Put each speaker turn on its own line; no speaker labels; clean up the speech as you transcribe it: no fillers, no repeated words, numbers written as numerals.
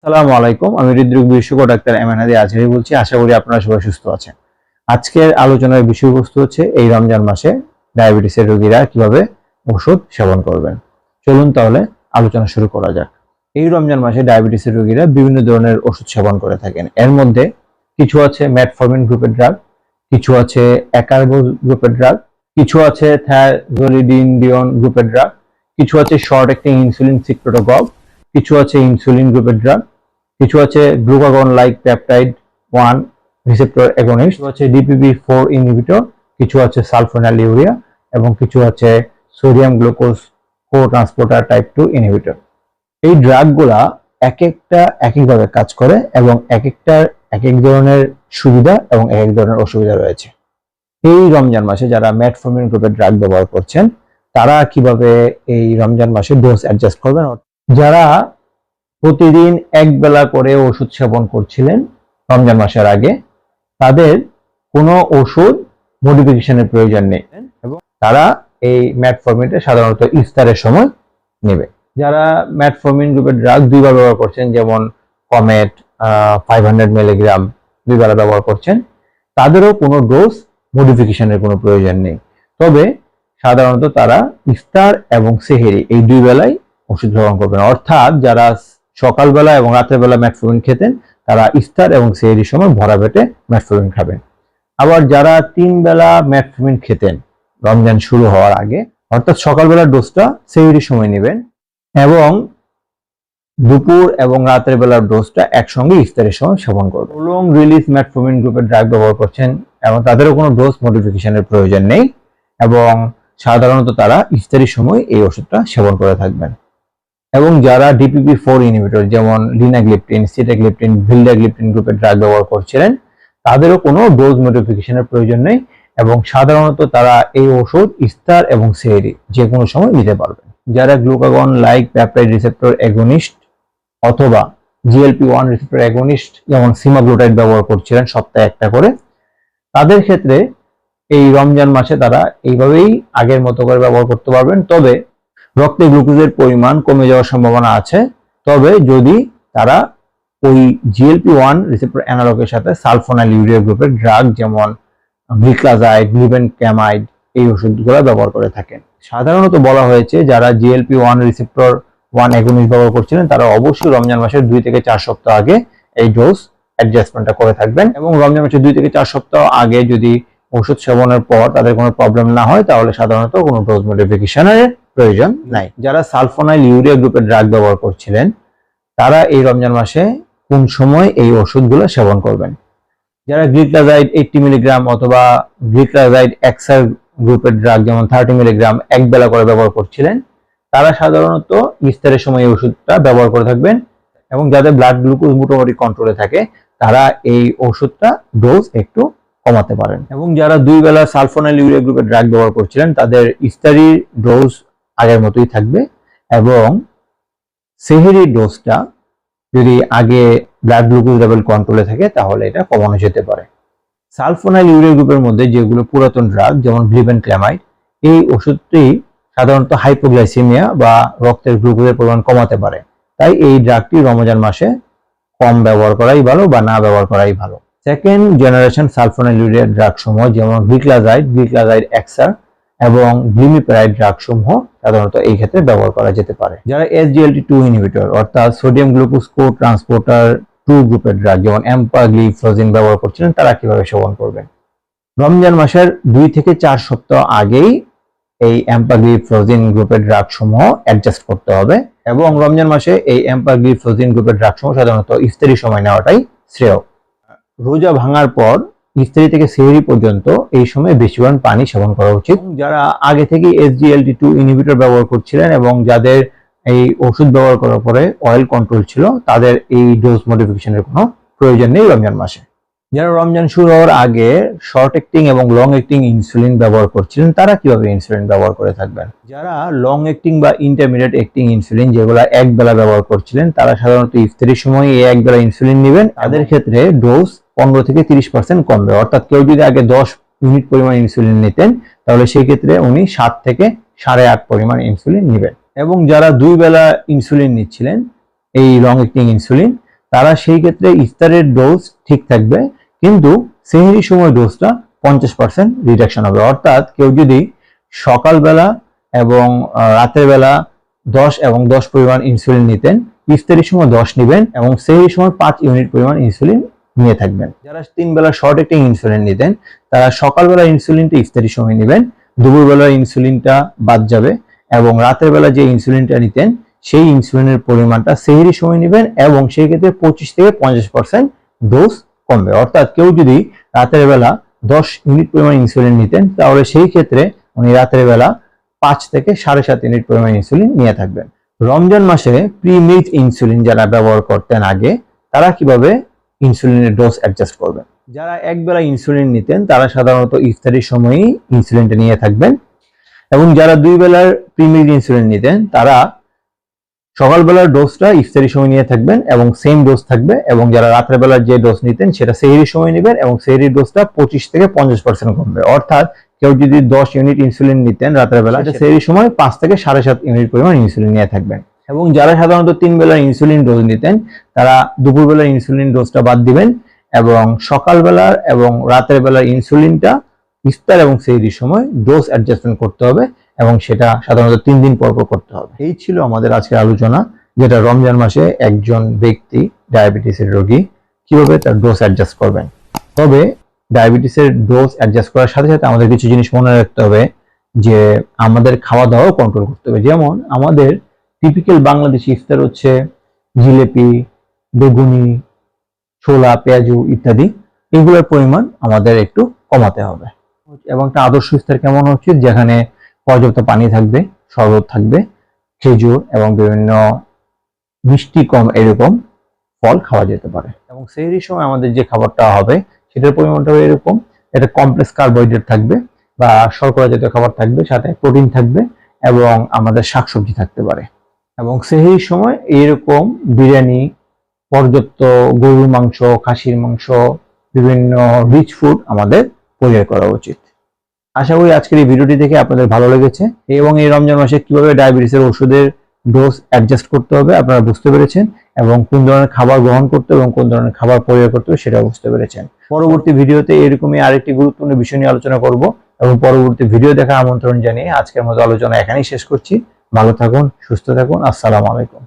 আসসালামু আলাইকুম, আমি হৃদরোগ বিশেষজ্ঞ ডাক্তার আজহারি বলছি। আশা করি আপনারা সবাই সুস্থ আছেন। আজকের আলোচনার বিষয়বস্তু হচ্ছে এই রমজান মাসে ডায়াবেটিসের রোগীরা কিভাবে ওষুধ সেবন করবেন। চলুন তাহলে আলোচনা শুরু করা যাক। এই রমজান মাসে ডায়াবেটিসের রোগীরা বিভিন্ন ধরনের ওষুধ সেবন করে থাকেন। এর মধ্যে কিছু আছে মেটফরমিন গ্রুপের ড্রাগ, কিছু আছে অ্যাকারবো গ্রুপের ড্রাগ, কিছু আছে থায়াজোলিডিন গ্রুপের ড্রাগ, কিছু আছে শর্ট অ্যাক্টিং ইনসুলিন সিক্রেটোগভ, কিছু আছে ইনসুলিন গ্রুপের ড্রাগ, কিছু আছে glucagon like peptide 1 receptor against, কিছু আছে DPP-4 ইনহিবিটর, কিছু আছে সালফোনাইলুরিয়া এবং কিছু আছে সোডিয়াম গ্লুকোজ কো-ট্রান্সপোর্টার টাইপ 2 ইনহিবিটর। এই ড্রাগগুলা এক একটা এক একভাবে কাজ করে এবং এক একটার এক এক ধরনের সুবিধা এবং এক এক ধরনের অসুবিধা রয়েছে। এই রমজান মাসে যারা মেটফরমিন গ্রুপের ড্রাগ ব্যবহার করছেন তারা কিভাবে এই রমজান মাসে ডোজ অ্যাডজাস্ট করবেন। যারা প্রতিদিন এক বেলা করে ওষুধ সেবন করছিলেন রমজান মাসের আগে, তাদের কোনো ওষুধ মডিফিকেশনের প্রয়োজন নেই এবং তারা এই মেটফরমিনটা সাধারণত ইফতারের সময় নেবে। যারা মেটফরমিন গ্রুপের ড্রাগ দুইবার ব্যবহার করছেন, যেমন কমেট 500 মিলিগ্রাম দুইবার ব্যবহার করছেন, তাদেরও কোনো ডোজ মডিফিকেশনের কোনো প্রয়োজন নেই। তবে সাধারণত তারা ইফতার এবং সেহেরি এই দুই বেলায় ওষুধ গ্রহণ করবেন। অর্থাৎ যারা সকালবেলা এবং রাতের বেলা মেটফরমিন খেতেন তারা ইফতার এবং সেহরির সময় ভরা পেটে মেটফরমিন খাবেন। আবার যারা 3 বেলা মেটফরমিন খেতেন রমজান শুরু হওয়ার আগে, অর্থাৎ সকালবেলার ডোজটা সেহরির সময় নেবেন এবং দুপুর এবং রাতের বেলার ডোজটা একসঙ্গে ইফতারের সময় সেবন করবেন। লং রিলিজ মেটফরমিন গ্রুপের ড্রাগ ব্যবহার করছেন এবং তাদেরও কোনো ডোজ মডিফিকেশনের প্রয়োজন নেই এবং সাধারণত তারা ইফতারির সময় এই ওষুধটা সেবন করে থাকবেন। এবং যারা DPP-4 ইনহিবিটর যেমন লিনাগ্লিপটিন, সিটাগ্লিপটিন, ভিলডাগ্লিপটিন গ্রুপের ড্রাগ ব্যবহার করছিলেন, তাদেরও কোনো ডোজ মডিফিকেশনের প্রয়োজন নেই এবং সাধারণত তারা এই ওষুধ ইফতার এবং সেহরি যে কোনো সময় নিতে পারবেন। যারা glucagon like peptide receptor against অথবা GLP-1 রিসেপ্টর অ্যাগনিস্ট যেমন সিমাগ্লুটাইড ব্যবহার করছিলেন সপ্তাহে একটা করে, তাদের ক্ষেত্রে এই রমজান মাসে তারা এইভাবেই আগের মতো করে ব্যবহার করতে পারবেন। তবে রক্তে গ্লুকোজের পরিমাণ কমে যাওয়ার সম্ভাবনা আছে, তবে যদি তারা ওই GLP-1 রিসেপ্টর অ্যানালগের সাথে সালফোনাইলুরিয়া গ্রুপের ড্রাগ যেমন গ্লিক্লাজাইড, গ্লিবেনক্যামাইড এই ওষুধগুলো ব্যবহার করে থাকেন। সাধারণত বলা হয়েছে যারা GLP-1 রিসেপ্টর 1 অ্যাগনিস্ট ব্যবহার করছিলেন তারা অবশ্যই রমজান মাসের 2 থেকে 4 সপ্তাহ আগে এই ডোজ অ্যাডজাস্টমেন্টটা করে থাকবেন এবং রমজান মাসের 2 থেকে 4 সপ্তাহ আগে যদি ওষুধ সেবনের পর তাদের কোনো প্রবলেম না হয় তাহলে সাধারণত কোনো ডোজ মডিফিকেশনের প্রয়োজন নাই। যারা সালফোনাইলুরিয়া গ্রুপের ড্রাগ ব্যবহার করছিলেন তারা এই রমজান মাসে কোন সময় এই ওষুধগুলো সেবন করবেন। যারা গ্লিক্লাজাইড 80 মিলিগ্রাম অথবা গ্লিক্লাজাইড এক্সার গ্রুপের ড্রাগ যেমন 30 মিলিগ্রাম এক বেলা করে ব্যবহার করছিলেন, তারা সাধারণত ইফতারের সময় এই ওষুধটা ব্যবহার করে থাকবেন এবং যাদের ব্লাড গ্লুকোজ মোটামুটি কন্ট্রোলে থাকে তারা এই ওষুধটা ডোজ একটু কমাতে পারেন। এবং যারা 2 বেলা সালফোনাইলুরিয়া গ্রুপের ড্রাগ ব্যবহার করছিলেন তাদের ইফতারির ডোজ আগের মতোই থাকবে এবং সেহরির ডোজটা যদি আগে ব্লাড গ্লুকোজ লেভেল কন্ট্রোলে থাকে তাহলে এটা কমানো যেতে পারে। সালফোনাইলুরিয়া গ্রুপের মধ্যে যেগুলো পুরাতন ড্রাগ যেমন গ্লিবেনক্যামাইড, এই ওষুধটি সাধারণত হাইপোগ্লাইসেমিয়া বা রক্তের গ্লুকোজের পরিমাণ কমাতে পারে, তাই এই ড্রাগটি রমজান মাসে কম ব্যবহার করাই ভালো বা না ব্যবহার করাই ভালো। সেকেন্ড জেনারেশন সালফোনাইলুরিয়া ড্রাগ সমূহ যেমন গ্লিক্লাজাইড এক্সার এবং গ্লিমিপ্যারাইড ড্রাগ সমূহ সাধারণত এই ক্ষেত্রে ব্যবহার করা যেতে পারে। যারা SGLT2 ইনহিবিটর অর্থাৎ সোডিয়াম গ্লুকোজ কো-ট্রান্সপোর্টার 2 গ্রুপের ড্রাগ যেমন এম্পাগ্লিফ্লোজিন ব্যবহার করছিলেন তারা কিভাবে সেবন করবেন। রমজান মাসের 2 থেকে 4 সপ্তাহ আগেই এই এম্পাগ্লিফ্লোজিন গ্রুপের ড্রাগ সমূহ অ্যাডজাস্ট করতে হবে এবং রমজান মাসে এই এম্পাগ্লিফ্লোজিন গ্রুপের ড্রাগ সমূহ সাধারণত ইফতারির সময় নেওয়াটাই শ্রেয়। রোজা ভাঙার পর ইফতারি থেকে সেহরি পর্যন্ত এই সময় বেশি পরিমাণ পানি সেবন করা উচিত। যারা আগে থেকে SGLT2 ইনহিবিটর ব্যবহার করছিলেন এবং যাদের এই ওষুধ ব্যবহার করার পরে অয়েল কন্ট্রোল ছিল তাদের এই ডোজ মডিফিকেশনের কোনো প্রয়োজন নেই রমজান মাসে। যারা রমজান শুরু হওয়ার আগে শর্ট অ্যাক্টিং এবং লং অ্যাক্টিং ইনসুলিন ব্যবহার করছিলেন তারা কিভাবে ইনসুলিন ব্যবহার করে থাকবেন। যারা লং অ্যাক্টিং বা ইন্টারমিডিয়েট অ্যাক্টিং ইনসুলিন যেগুলো এক বেলা ব্যবহার করছিলেন তারা সাধারণত ইফতারির সময় এই এক বেলা ইনসুলিন নেবেন। তাদের ক্ষেত্রে ডোজ 15 থেকে 30% কমবে, অর্থাৎ কেউ যদি আগে 10 ইউনিট পরিমাণ ইনসুলিন নিতেন তাহলে সেই ক্ষেত্রে উনি 7 থেকে 8.5 পরিমাণ ইনসুলিন নেবেন। এবং যারা 2 বেলা ইনসুলিন নিচ্ছিলেন এই লং অ্যাক্টিং ইনসুলিন তারা সেই ক্ষেত্রে ইফতারের ডোজ ঠিক থাকবে, কিন্তু সেহরির সময় ডোজটা 50% রিডাকশন হবে। অর্থাৎ কেউ যদি সকালবেলা এবং রাতের বেলা 10 এবং 10 পরিমাণ ইনসুলিন নিতেন, ইফতারির সময় 10 নেবেন এবং সেহরির সময় 5 ইউনিট পরিমাণ ইনসুলিন নিয়ে থাকবেন। যারা 3 বেলা শর্ট অ্যাক্টিং ইনসুলিন নিতেন, তারা সকালবেলা ইনসুলিনটা ইফতারির সময় নেবেন, দুপুরবেলার ইনসুলিনটা বাদ যাবে এবং রাতের বেলা যে ইনসুলিনটা নিতেন সেই ইনসুলিনের পরিমাণটা সেহরির সময় নেবেন এবং সেই ক্ষেত্রে 25 থেকে 50% ডোজ কমবে। অর্থাৎ কেউ যদি রাতের বেলা 10 ইউনিট পরিমাণ ইনসুলিন নিতেন, তাহলে সেই ক্ষেত্রে উনি রাতের বেলা 5 থেকে 7.5 ইউনিট পরিমাণ ইনসুলিন নিয়ে থাকবেন। রমজান মাসে প্রি-মিল্ক ইনসুলিন যারা ব্যবহার করতেন আগে, তারা কিভাবে ইনসুলিনের ডোজ অ্যাডজাস্ট করবেন? যারা একবেলা ইনসুলিন নিতেন তারা সাধারণত ইফতারির সময়ই ইনসুলিনটা নিয়ে থাকবেন, এবং যারা 2 বেলার প্রি-মিল্ক ইনসুলিন নিতেন তারা সকালবেলার ডোজটা ইফতারির সময় নিয়ে থাকবেন এবং সেম ডোজ থাকবে, এবং যারা রাতের বেলার যে ডোজ নিতেন সেটা সেহরির সময় নেবেন এবং সেহরির ডোজটা 25 থেকে 50% কমবে। অর্থাৎ কেউ যদি 10 ইউনিট ইনসুলিন নিতেন রাতের বেলা, সেহরির সময় 5 থেকে 7.5 ইউনিট পরিমাণ ইনসুলিন নিয়ে থাকবেন। এবং যারা সাধারণত 3 বেলার ইনসুলিন ডোজ নিতেন, তারা দুপুরবেলার ইনসুলিন ডোজটা বাদ দিবেন এবং সকালবেলার এবং রাতের বেলার ইনসুলিনটা ইফতার এবং সেহরির সময় ডোজ অ্যাডজাস্টমেন্ট করতে হবে, এবং সেটা সাধারণত 3 দিন পর পর করতে হবে। এই ছিল আমাদের আজকের আলোচনা, যেটা রমজান মাসে একজন ব্যক্তি ডায়াবেটিসের রোগী কিভাবে তার ডোজ অ্যাডজাস্ট করবেন। তবে ডায়াবেটিসের ডোজ অ্যাডজাস্ট করার সাথে সাথে আমাদের কিছু জিনিস মনে রাখতে হবে, যে আমাদের খাওয়া দাওয়াও কন্ট্রোল করতে হবে। যেমন আমাদের টিপিক্যাল বাংলাদেশি ইফতার হচ্ছে জিলেপি, বেগুনি, ছোলা, পেঁয়াজু ইত্যাদি। এগুলোর পরিমাণ আমাদের একটু কমাতে হবে, এবং একটা আদর্শ ইফতার কেমন উচিত, যেখানে পর্যাপ্ত পানি থাকবে, শরবত থাকবে, খেজুর এবং বিভিন্ন মিষ্টি কম এরকম ফল খাওয়া যেতে পারে। এবং সেহরির সময় আমাদের যে খাবারটা হবে সেটার পরিমাণটা এরকম, এটা কমপ্লেক্স কার্বোহাইড্রেট থাকবে বা শর্করা জাতীয় খাবার থাকবে, সাথে প্রোটিন থাকবে এবং আমাদের শাকসবজি থাকতে পারে। এবং সেহরির সময় এইরকম বিরিয়ানি, পর্যাপ্ত গরুর মাংস, খাসির মাংস, বিভিন্ন রিচ ফুড আমাদের পরিহার করা উচিত। আশা করি আজকের এই ভিডিওটি দেখে আপনাদের ভালো লেগেছে এবং এই রমজান মাসে কিভাবে ডায়াবেটিসের ওষুধের ডোজ অ্যাডজাস্ট করতে হবে আপনারা বুঝতে পেরেছেন, এবং কোন ধরনের খাবার গ্রহণ করতে হবে এবং কোন ধরনের খাবার পরিহার করতে হবে সেটাও বুঝতে পেরেছেন। পরবর্তী ভিডিওতে এরকমই আরেকটি গুরুত্বপূর্ণ বিষয় নিয়ে আলোচনা করব, এবং পরবর্তী ভিডিও দেখার আমন্ত্রণ জানিয়ে আজকের মতো আলোচনা এখানেই শেষ করছি। ভালো থাকুন, সুস্থ থাকুন। আসসালামু আলাইকুম।